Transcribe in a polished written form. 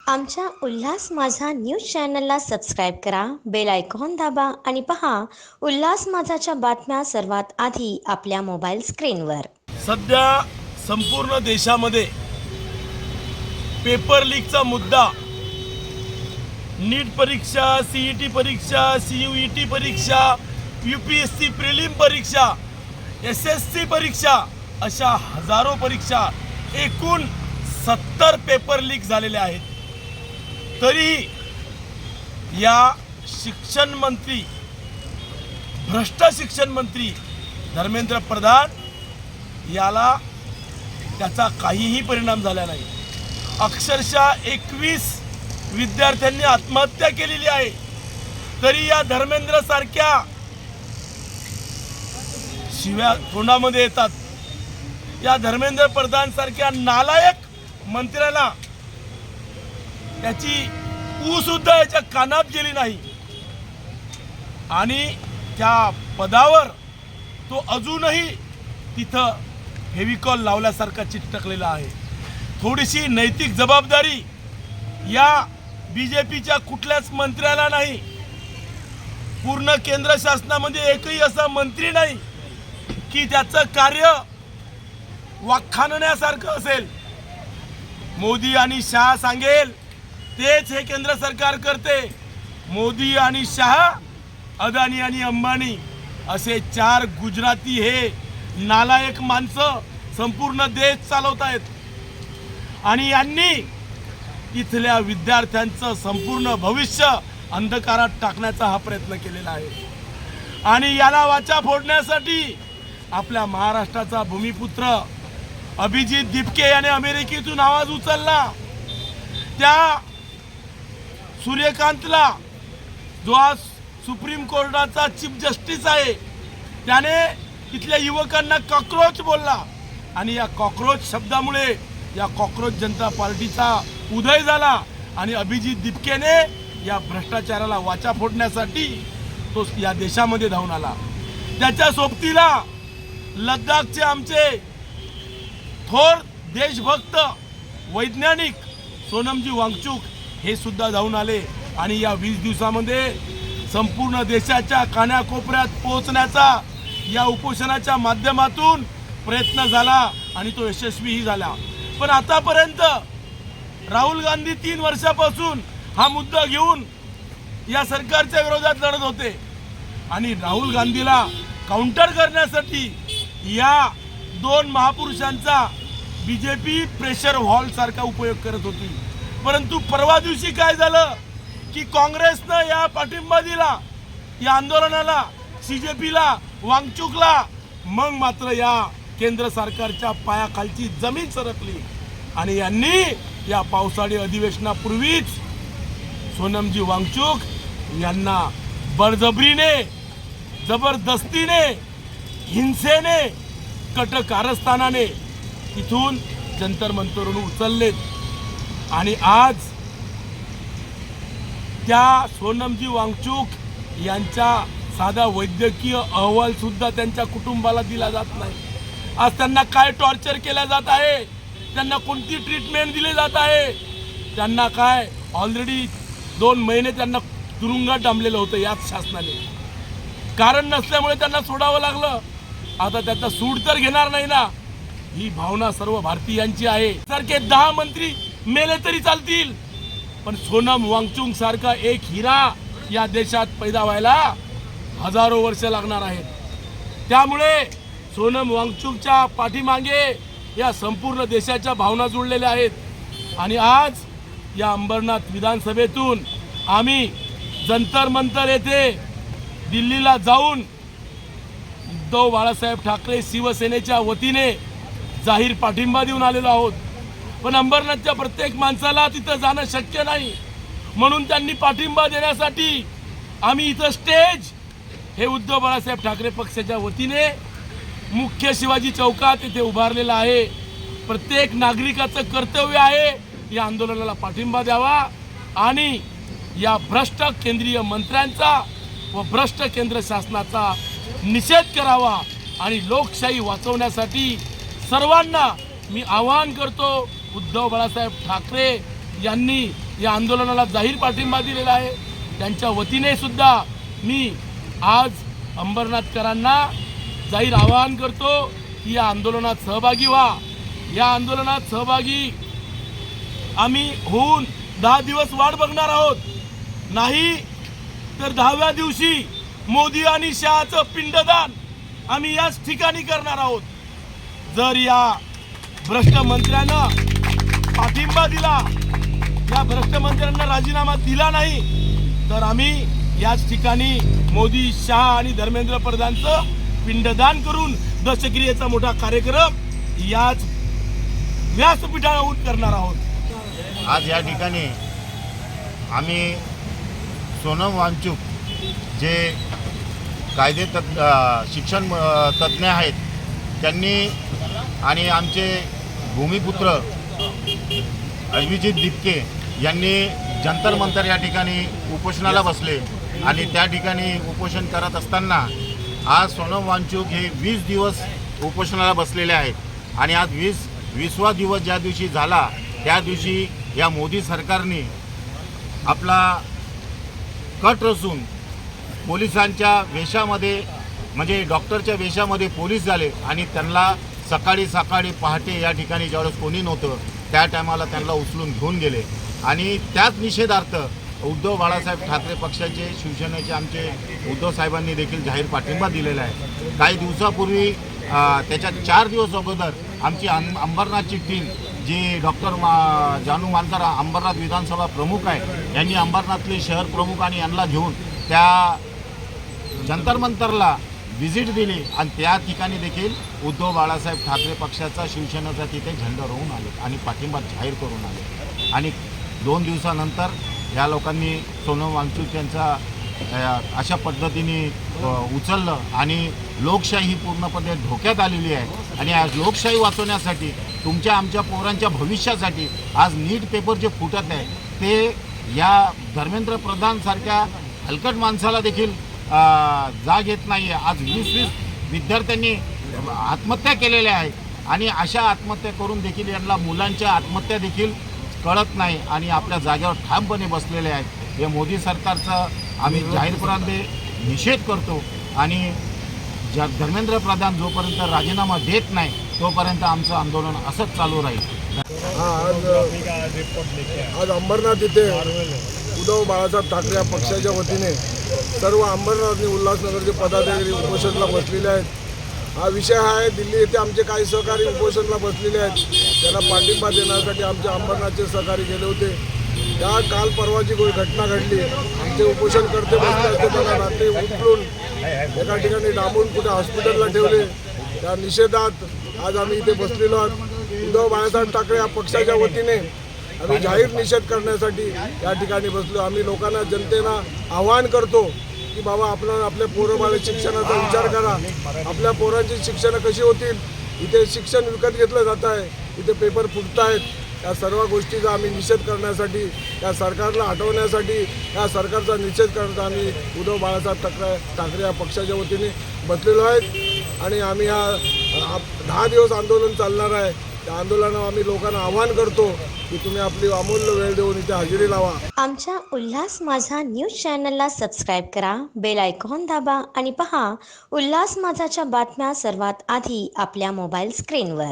आमच्या उल्हास माझा न्यूज चॅनलला सबस्क्राईब करा, बेल आयकॉन दाबा आणि पहा उल्हास माझाच्या बातम्या सर्वात आधी आपल्या मोबाईल स्क्रीनवर। सध्या संपूर्ण देशामध्ये पेपर लीकचा मुद्दा, नीट परीक्षा, सीईटी परीक्षा, सीयूईटी परीक्षा, यूपीएससी प्रिलिम परीक्षा, एसएससी परीक्षा अशा हजारो परीक्षा, एकूण 70 पेपर लीक झालेले आहेत। तरी या शिक्षण मंत्री, भ्रष्ट शिक्षण मंत्री धर्मेंद्र प्रधान याला त्याचा काहीही परिणाम झाला नाही। अक्षरशः 21 विद्यार्थ्यांनी आत्महत्या केलेली आहे। तरी या धर्मेंद्र सारख्या शिव्या तोंडामध्ये येतात। या धर्मेंद्र प्रधान सारख्या नालायक मंत्र्याला त्याची सुद्धा याच्या कानात गेली नाही आणि त्या पदावर तो अजूनही तिथं फेविकॉल लावल्यासारखा चिकटकलेला आहे। थोडीशी नैतिक जबाबदारी या बीजेपीच्या कुठल्याच मंत्र्याला नाही। पूर्ण केंद्र शासनामध्ये एकही असा मंत्री नाही की त्याचं कार्य वाखाणण्यासारखं असेल। मोदी आणि शहा सांगेल तेच हे केंद्र सरकार करते। मोदी आणि शहा, अदानी आणि अंबानी असे 4 गुजराती हे नालायक माणसं संपूर्ण देश चालवत आहेत आणि यांनी इथल्या विद्यार्थ्यांचं संपूर्ण भविष्य अंधकारात टाकण्याचा हा प्रयत्न केलेला आहे। आणि याला वाचा फोडण्यासाठी आपल्या महाराष्ट्राचा भूमिपुत्र अभिजित दिपके याने अमेरिकेतून आवाज उचलला। त्या सूर्यकांतला, जो आज सुप्रीम कोर्टाचा चीफ जस्टिस आहे, त्याने इथल्या युवकांना कॉकरोच बोलला आणि या कॉकरोच शब्दामुळे या कॉकरोच जनता पार्टीचा उदय झाला आणि अभिजित दिपकेने या भ्रष्टाचाराला वाचा फोडण्यासाठी तो या देशामध्ये धावून आला। त्याच्या सोबतीला लद्दाखचे आमचे थोर देशभक्त वैज्ञानिक सोनमजी वांगचुक हे सुद्धा जाऊन आले आणि या 20 दिवसामध्ये संपूर्ण देशाच्या कानाकोपऱ्यात पोहोचण्याचा या उपोषणाच्या माध्यमातून प्रयत्न झाला आणि तो यशस्वीही झाला। पण आतापर्यंत राहुल गांधी 3 वर्षापासून हा मुद्दा घेऊन या सरकारच्या विरोधात लढत होते आणि राहुल गांधीला काउंटर करण्यासाठी या 2 महापुरुषांचा बीजेपी प्रेशर हॉल सारखा उपयोग करत होती। परंतु परवा दिवशी काय झालं की काँग्रेसनं या पाठिंबा दिला या आंदोलनाला, सीजेपीला, वांगचुकला। मग मात्र या केंद्र सरकारच्या पायाखालची जमीन सरकली आणि यांनी या पावसाळी अधिवेशनापूर्वीच सोनमजी वांगचुक यांना बळजबरीने, जबरदस्तीने, हिंसेने, कट कारस्थानाने इथून जंतर मंतरवरून उचललेत आणि आज त्या सोनमजी वांगचुक यांचा साधा वैद्यकीय अहवाल सुद्धा त्यांच्या कुटुंबाला दिला जात नाही। आज त्यांना काय टॉर्चर केला जात आहे, त्यांना कोणती ट्रीटमेंट दिली जात आहे, त्यांना काय ऑलरेडी 2 महिने त्यांना तुरुंगात डांबलेलं होतं याच शासनाने। कारण नसल्यामुळे त्यांना सोडावं लागलं। आता त्याचा सूड तर घेणार नाही ना, ही भावना सर्व भारतीयांची आहे। सारखे 10 मंत्री मेले तरी चालतील, पण सोनम वांगचुक सारखा एक हिरा या देशात पैदा व्हायला हजारो वर्ष लागणार आहेत। त्यामुळे सोनम वांगचुकच्या पाठीमागे या संपूर्ण देशाच्या भावना जुळलेल्या आहेत आणि आज या अंबरनाथ विधानसभेतून आम्ही जंतर मंतर येथे दिल्लीला जाऊन उद्धव बाळासाहेब ठाकरे शिवसेनेच्या वतीने जाहीर पाठिंबा देऊन आलेलो आहोत। पण अंबरनाथच्या प्रत्येक माणसाला तिथं जाणं शक्य नाही, म्हणून त्यांनी पाठिंबा देण्यासाठी आम्ही इथं स्टेज हे उद्धव बाळासाहेब ठाकरे पक्षाच्या वतीने मुख्य शिवाजी चौकात इथे उभारलेला आहे। प्रत्येक नागरिकाचं कर्तव्य आहे या आंदोलनाला पाठिंबा द्यावा आणि या भ्रष्ट केंद्रीय मंत्र्यांचा व भ्रष्ट केंद्र शासनाचा निषेध करावा आणि लोकशाही वाचवण्यासाठी सर्वांना मी आवाहन करतो। उद्धव बाळासाहेब ठाकरे यांनी या आंदोलनाला जाहीर पाठिंबा दिलेला आहे. त्यांच्या वतीने सुद्धा मी आज अंबरनाथकरांना जाहीर आवाहन करतो की या आंदोलनात सहभागी व्हा. या आंदोलनात सहभागी आम्ही होऊन 10 दिवस वाट बघणार आहोत. नाही तर 10व्या दिवशी मोदी आणि शहाचं पिंडदान आम्ही याच ठिकाणी करणार आहोत. जर या भ्रष्ट मंत्र्यानं पाठिंबा दिला, या भ्रष्ट मंत्र्यांना राजीनामा दिला नाही, तर आम्ही याच ठिकाणी मोदी, शहा आणि धर्मेंद्र प्रधानचं पिंडदान करून दशक्रियेचा मोठा कार्यक्रम याच व्यासपीठावर करणार आहोत. आज या ठिकाणी आम्ही सोनम वांगचुक जे कायदे शिक्षण तज्ज्ञ आहेत त्यांनी आणि आमचे भूमिपुत्र अभिजित दिपके यांनी जंतर मंतर या ठिकाणी उपोषणाला बसले आणि त्या ठिकाणी उपोषण करत असताना आज सोनम वांगचुक हे 20 दिवस उपोषणाला बसलेले आहेत आणि आज 20वा दिवस ज्या दिवशी झाला त्या दिवशी या मोदी सरकारने आपला कट रचून पोलिसांच्या वेशामध्ये म्हणजे डॉक्टरच्या वेशामध्ये पोलीस झाले आणि त्यांना सकाळी पहाटे या ठिकाणी ज्यावेळेस कोणी नव्हतं त्या टायमाला त्यांना उचलून घेऊन गेले आणि त्याच निषेधार्थ उद्धव बाळासाहेब ठाकरे पक्षाचे शिवसेनेचे आमचे उद्धव साहेबांनी देखील जाहीर पाठिंबा दिलेला आहे. काही दिवसापूर्वी त्याच्या 4 दिवस अगोदर आमची अंबरनाथची टीम जी डॉक्टर जानू मानकर अंबरनाथ विधानसभा प्रमुख आहे यांनी अंबरनाथले शहर प्रमुख आणि यांना घेऊन त्या जंतर मंतरला व्हिजिट दिली आणि त्या ठिकाणी देखील उद्धव बाळासाहेब ठाकरे पक्षाचा शिवसेनेचा तिथे झेंडा रोवून आले आणि पाठिंबा जाहीर करून आले आणि 2 दिवसानंतर या लोकांनी सोनम वांगचुक यांचा अशा पद्धतीने उचललं आणि लोकशाही पूर्णपणे धोक्यात आलेली आहे. आणि आज लोकशाही वाचवण्यासाठी तुमच्या आमच्या पोरांच्या भविष्यासाठी आज नीट पेपर जे फुटत आहे ते या धर्मेंद्र प्रधानसारख्या हलकट माणसाला देखील जाग येत नाही आहे. आज 20 विद्यार्थ्यांनी आत्महत्या केलेल्या आहेत आणि अशा आत्महत्या करून देखील यांना मुलांच्या आत्महत्या देखील कळत नाही आणि आपल्या जागेवर ठामपणे बसलेले आहेत. हे मोदी सरकारचा आम्ही जाहीरपणे निषेध करतो आणि धर्मेंद्र प्रधान जोपर्यंत राजीनामा देत नाही तोपर्यंत आमचं आंदोलन असंच चालू राहील. आज अंबरनाथ इथे उद्धव बाळासाहेब ठाकरे या पक्षाच्या वतीने सर्व अंबरनाथ आणि उल्हासनगरचे पदाधिकारी उपोषणाला बसलेले आहेत. हा विषय आहे दिल्ली येथे आमचे काही सहकारी उपोषणाला बसलेले आहेत. त्यांना पाठिंबा देण्यासाठी आमचे अंबरनाथचे सहकारी गेले होते. त्या काल परवाची घटना घडली. आमचे उपोषणकर्ते बसले असते त्यांना रात्री उचलून एका ठिकाणी डांबून कुठे हॉस्पिटलला ठेवले. त्या निषेधात आज आम्ही इथे बसलेलो आहोत. उद्धव बाळासाहेब ठाकरे या पक्षाच्या वतीने आम्ही जाहीर निषेध करण्यासाठी या ठिकाणी बसलो. आम्ही लोकांना जनतेला आवाहन करतो की बाबा आपल्या पोरं शिक्षणाचा विचार करा. आपल्या पोरांची शिक्षणं कशी होतील. इथे शिक्षण विकत घेतलं जात आहे, इथे पेपर फुटत आहेत. या सर्व गोष्टीचा आम्ही निषेध करण्यासाठी, या सरकारला हटवण्यासाठी, या सरकारचा निषेध करण्याचा आम्ही उद्धव बाळासाहेब ठाकरे या पक्षाच्या वतीने बसलेलो आहेत आणि आम्ही 10 दिवस आंदोलन चालणार आहे. त्या आंदोलनावर आम्ही लोकांना आवाहन करतो की तुम्ही आपली अमूल्य वेळ देऊन इथे हजेरी लावा. आमच्या उल्हास माझा न्यूज चॅनलला सबस्क्राईब करा, बेल आयकॉन दाबा आणि पहा उल्हास माझाच्या बातम्या सर्वात आधी आपल्या मोबाईल स्क्रीनवर.